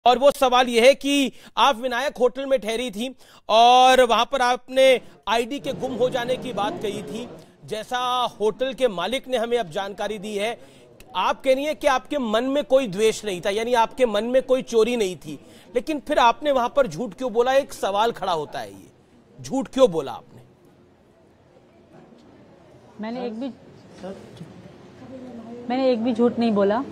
और वो सवाल यह है कि आप विनायक होटल में ठहरी थी और वहां पर आपने आईडी के गुम हो जाने की बात कही थी। जैसा होटल के मालिक ने हमें अब जानकारी दी है, आप कह रही हैं कि आपके मन में कोई द्वेष नहीं था, यानी आपके मन में कोई चोरी नहीं थी, लेकिन फिर आपने वहां पर झूठ क्यों बोला? एक सवाल खड़ा होता है, ये झूठ क्यों बोला आपने? मैंने एक भी झूठ नहीं बोला,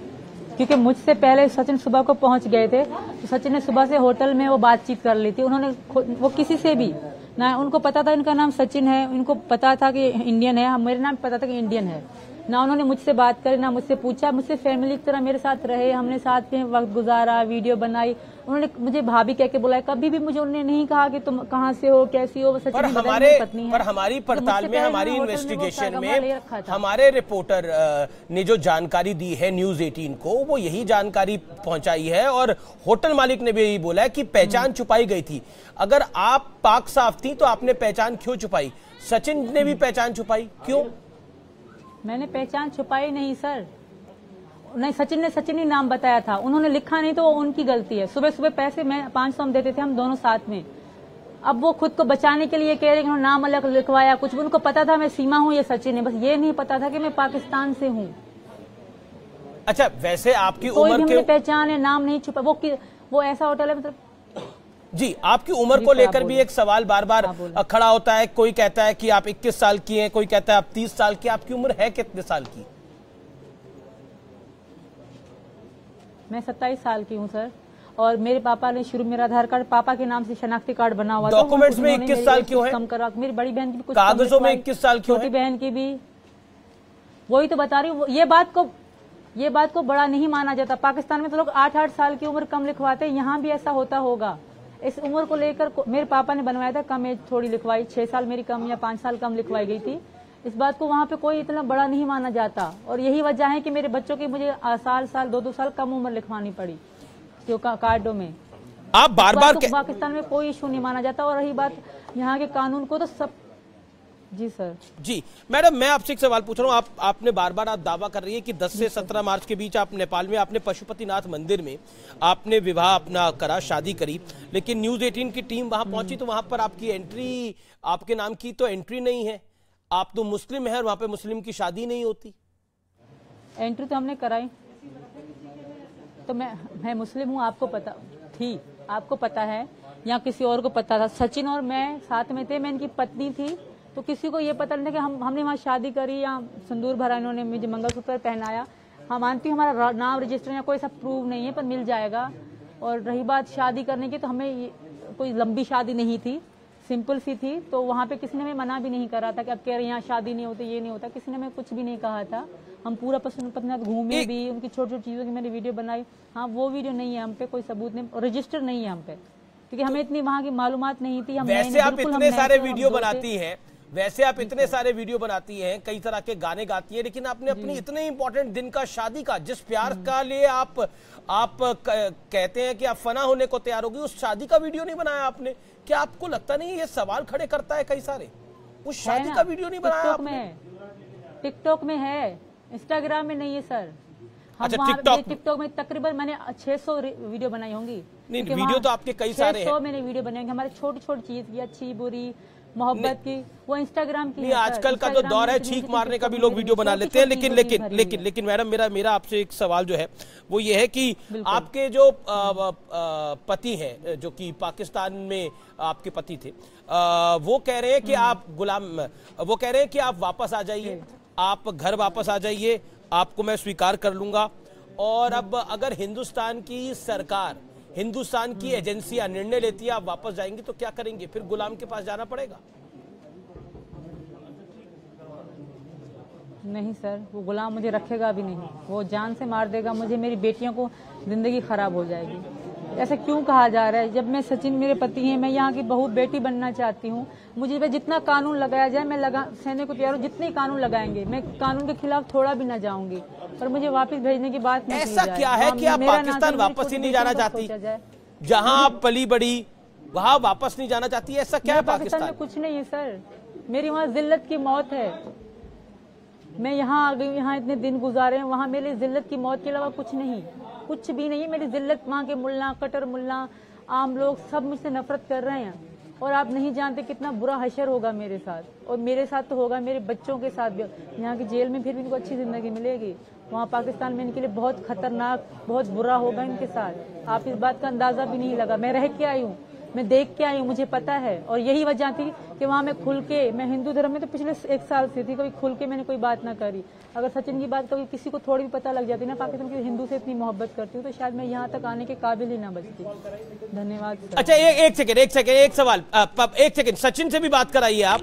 क्योंकि मुझसे पहले सचिन सुबह को पहुंच गए थे। तो सचिन ने सुबह से होटल में वो बातचीत कर ली थी। उन्होंने वो किसी से भी ना, उनको पता था इनका नाम सचिन है, इनको पता था कि इंडियन है, मेरे नाम पता था कि इंडियन है। ना उन्होंने मुझसे बात करी, ना मुझसे पूछा, मुझसे फैमिली की तरह मेरे साथ रहे, हमने साथ में वक्त गुजारा, वीडियो बनाई। उन्होंने मुझे भाभी कह के बुलाया, कभी भी मुझे उन्होंने नहीं कहा कि तुम कहाँ से हो, कैसी हो। सचिन पत्नी है। पर हमारी पड़ताल में, हमारी इन्वेस्टिगेशन में हमारे रिपोर्टर ने जो जानकारी दी है न्यूज 18 को, वो यही जानकारी पहुंचाई है और होटल मालिक ने भी यही बोला है कि पहचान छुपाई गई थी। अगर आप पाक साफ थी तो आपने पहचान क्यों छुपाई? सचिन ने भी पहचान छुपाई, क्यों? मैंने पहचान छुपाई नहीं सर, नहीं, सचिन ही नाम बताया था, उन्होंने लिखा नहीं तो वो उनकी गलती है। सुबह सुबह पैसे मैं 500 हम देते थे, हम दोनों साथ में। अब वो खुद को बचाने के लिए कह रहे कि नाम अलग लिखवाया कुछ। उनको पता था मैं सीमा हूँ, ये सचिन है, बस ये नहीं पता था कि मैं पाकिस्तान से हूँ। अच्छा, वैसे आपकी उम्र के पहचान है, नाम नहीं छुपा। वो ऐसा होटल है, मतलब जी, आपकी उम्र को लेकर भी एक सवाल बार बार खड़ा होता है। कोई कहता है कि आप 21 साल की हैं, कोई कहता है आप 30 साल की। आपकी उम्र है कितने साल की? मैं 27 साल की हूँ सर। और मेरे पापा ने शुरू मेरा आधार कार्ड पापा के नाम से शनाख्ती कार्ड बना हुआ था। डॉक्यूमेंट्स में 21 साल क्यों है? कम करा। मेरी बड़ी बहन की भी कुछ कागजों में 21 साल क्यों है? छोटी बहन की भी। वही तो बता रही हूँ, ये बात को बड़ा नहीं माना जाता। पाकिस्तान में तो लोग 8-8 साल की उम्र कम लिखवाते हैं, यहाँ भी ऐसा होता होगा। इस उम्र को लेकर मेरे पापा ने बनवाया था, कम एज थोड़ी लिखवाई, 6 साल मेरी कम या 5 साल कम लिखवाई गई थी। इस बात को वहाँ पे कोई इतना बड़ा नहीं माना जाता और यही वजह है कि मेरे बच्चों की मुझे साल 2-2 साल कम उम्र लिखवानी पड़ी जो कार्डों में। आप बार-बार पाकिस्तान में कोई इशू नहीं माना जाता। और रही बात यहाँ के कानून को, तो सब जी सर। जी मैडम, मैं आपसे एक सवाल पूछ रहा हूँ। आपने बार बार आप दावा कर रही है कि 10 से 17 मार्च के बीच आप नेपाल में आपने पशुपतिनाथ मंदिर में आपने विवाह अपना करा, शादी करी, लेकिन न्यूज 18 की टीम वहां पहुंची तो वहां पर आपकी एंट्री, आपके नाम की तो एंट्री नहीं है। आप तो मुस्लिम है और वहां पे मुस्लिम की शादी नहीं होती। एंट्री तो हमने कराई, तो मैं मुस्लिम हूँ, आपको पता थी, आपको पता है या किसी और को पता था? सचिन और मैं साथ में थे, मैं इनकी पत्नी थी, तो किसी को ये पता नहीं था कि हमने वहाँ शादी करी या सिंदूर भरा, इन्होंने मुझे मंगलसूत्र पहनाया। हाँ मानती हूँ हमारा नाम रजिस्टर या कोई सब प्रूव नहीं है, पर मिल जाएगा। और रही बात शादी करने की, तो हमें कोई लंबी शादी नहीं थी, सिंपल सी थी। तो वहाँ पे किसी ने हमें मना भी नहीं करा था कि अब कह रहे यहाँ शादी नहीं होती, ये नहीं होता, किसी ने हमें कुछ भी नहीं कहा था। हम पूरा पशुपतिनाथ घूमे भी, उनकी छोटी छोटी चीज़ों की मैंने वीडियो बनाई। हाँ, वो वीडियो नहीं है हम पे, कोई सबूत नहीं, रजिस्टर नहीं है हम पे, क्योंकि हमें इतनी वहाँ की मालूमात नहीं थी। वैसे आप इतने सारे वीडियो बनाती हैं, वैसे आप इतने सारे वीडियो बनाती हैं, कई तरह के गाने गाती हैं, लेकिन आपने अपनी इतने इंपॉर्टेंट दिन का, शादी का, जिस प्यार का लिए आप कहते हैं कि आप फना होने को तैयार होगी, उस शादी का वीडियो नहीं बनाया आपने? क्या आपको लगता नहीं ये सवाल खड़े करता है कई सारे? उस शादी का वीडियो नहीं बनाया आपने? टिकटॉक में है, इंस्टाग्राम में नहीं है सर। अच्छा, टिकटॉक में तकरीबन मैंने 600 वीडियो बनाई होंगी। नहीं, वीडियो तो आपके कई सारे हैं। 600 मैंने वीडियो बनाई होंगी, हमारी छोटी छोटी चीज की, अच्छी बुरी मोहब्बत की, वो इंस्टाग्राम की। नहीं, आजकल का जो दौर है छींक मारने का भी लोग वीडियो बना लेते हैं, लेकिन मैडम मेरा आपसे एक सवाल जो है वो ये है कि आपके जो पति हैं, जो कि पाकिस्तान में आपके पति थे, वो कह रहे हैं कि आप वो कह रहे हैं कि आप वापस आ जाइए, आप घर वापस आ जाइए, आपको मैं स्वीकार कर लूंगा। और अब अगर हिंदुस्तान की सरकार, हिंदुस्तान की एजेंसियां निर्णय लेती है आप वापस जाएंगे, तो क्या करेंगे? फिर गुलाम के पास जाना पड़ेगा? नहीं सर, वो गुलाम मुझे रखेगा भी नहीं, वो जान से मार देगा मुझे, मेरी बेटियों को जिंदगी खराब हो जाएगी। ऐसा क्यों कहा जा रहा है? जब मैं, सचिन मेरे पति हैं, मैं यहाँ की बहू बेटी बनना चाहती हूँ, मुझे जितना कानून लगाया जाए मैं सहने को तैयार हूँ। जितने कानून लगाएंगे मैं कानून के खिलाफ थोड़ा भी न जाऊंगी, पर मुझे वापस भेजने की बात नहीं। ऐसा क्या है कि आप पाकिस्तान वापस ही नहीं जाना चाहती? जहां आप पली बड़ी वहां वापस नहीं जाना चाहती? ऐसा क्या है पाकिस्तान में? कुछ नहीं है सर, मेरी वहाँ जिल्लत की मौत है। मैं यहाँ आ गई, यहाँ इतने दिन गुजारे हैं, वहाँ मेरे जिल्लत की मौत के अलावा कुछ नहीं। कुछ भी नहीं है। मेरी जिल्लत, वहाँ के मुल्ला, कटर मुल्ला, आम लोग सब मुझसे नफरत कर रहे हैं और आप नहीं जानते कितना बुरा हशर होगा मेरे साथ, और मेरे साथ तो होगा, मेरे बच्चों के साथ भी। यहाँ की जेल में फिर भी इनको अच्छी जिंदगी मिलेगी, वहाँ पाकिस्तान में इनके लिए बहुत खतरनाक, बहुत बुरा होगा इनके साथ। आप इस बात का अंदाजा भी नहीं लगा। मैं रह के आई हूँ, मैं देख के आई हूँ, मुझे पता है। और यही वजह थी कि वहाँ मैं खुल के, मैं हिंदू धर्म में तो पिछले 1 साल से थी, कभी खुल के मैंने कोई बात ना करी। अगर सचिन की बात कभी किसी को थोड़ी भी पता लग जाती ना पाकिस्तान की हिंदू से इतनी मोहब्बत करती हूँ, तो शायद मैं यहाँ तक आने के काबिल ही ना बचती। धन्यवाद सर। अच्छा, एक सेकंड, एक सवाल, एक सेकंड, सचिन से भी बात कराइए आप।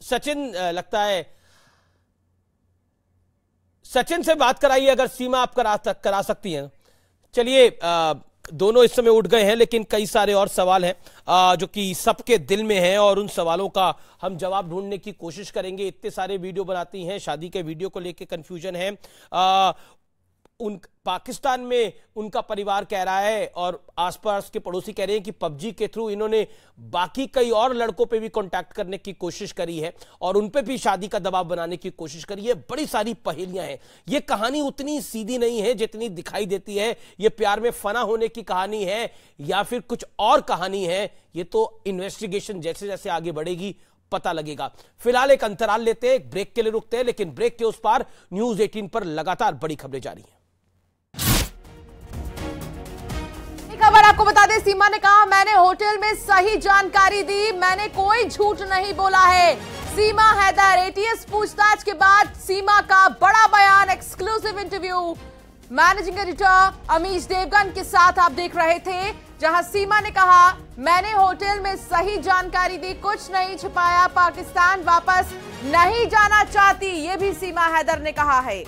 सचिन, लगता है सचिन से बात कराइए, अगर सीमा आप करा सकती हैं। चलिए, दोनों इस समय उठ गए हैं, लेकिन कई सारे और सवाल हैं जो कि सबके दिल में हैं, और उन सवालों का हम जवाब ढूंढने की कोशिश करेंगे। इतने सारे वीडियो बनाती हैं, शादी के वीडियो को लेकर कंफ्यूजन है। उन पाकिस्तान में उनका परिवार कह रहा है और आसपास के पड़ोसी कह रहे हैं कि पबजी के थ्रू इन्होंने बाकी कई और लड़कों पे भी कांटेक्ट करने की कोशिश करी है और उन पे भी शादी का दबाव बनाने की कोशिश करी है। बड़ी सारी पहेलियां हैं। ये कहानी उतनी सीधी नहीं है जितनी दिखाई देती है। ये प्यार में फना होने की कहानी है या फिर कुछ और कहानी है, ये तो इन्वेस्टिगेशन जैसे जैसे आगे बढ़ेगी पता लगेगा। फिलहाल एक अंतराल लेते हैं, एक ब्रेक के लिए रुकते हैं, लेकिन ब्रेक के उस पार न्यूज 18 पर लगातार बड़ी खबरें जारी हैं। खबर आपको बता दें, सीमा ने कहा मैंने होटल में सही जानकारी दी, मैंने कोई झूठ नहीं बोला है। सीमा हैदर, एटीएस पूछताछ के बाद सीमा का बड़ा बयान, exclusive interview managing editor Amish Devgan के साथ आप देख रहे थे, जहां सीमा ने कहा मैंने होटल में सही जानकारी दी, कुछ नहीं छुपाया, पाकिस्तान वापस नहीं जाना चाहती, ये भी सीमा हैदर ने कहा है।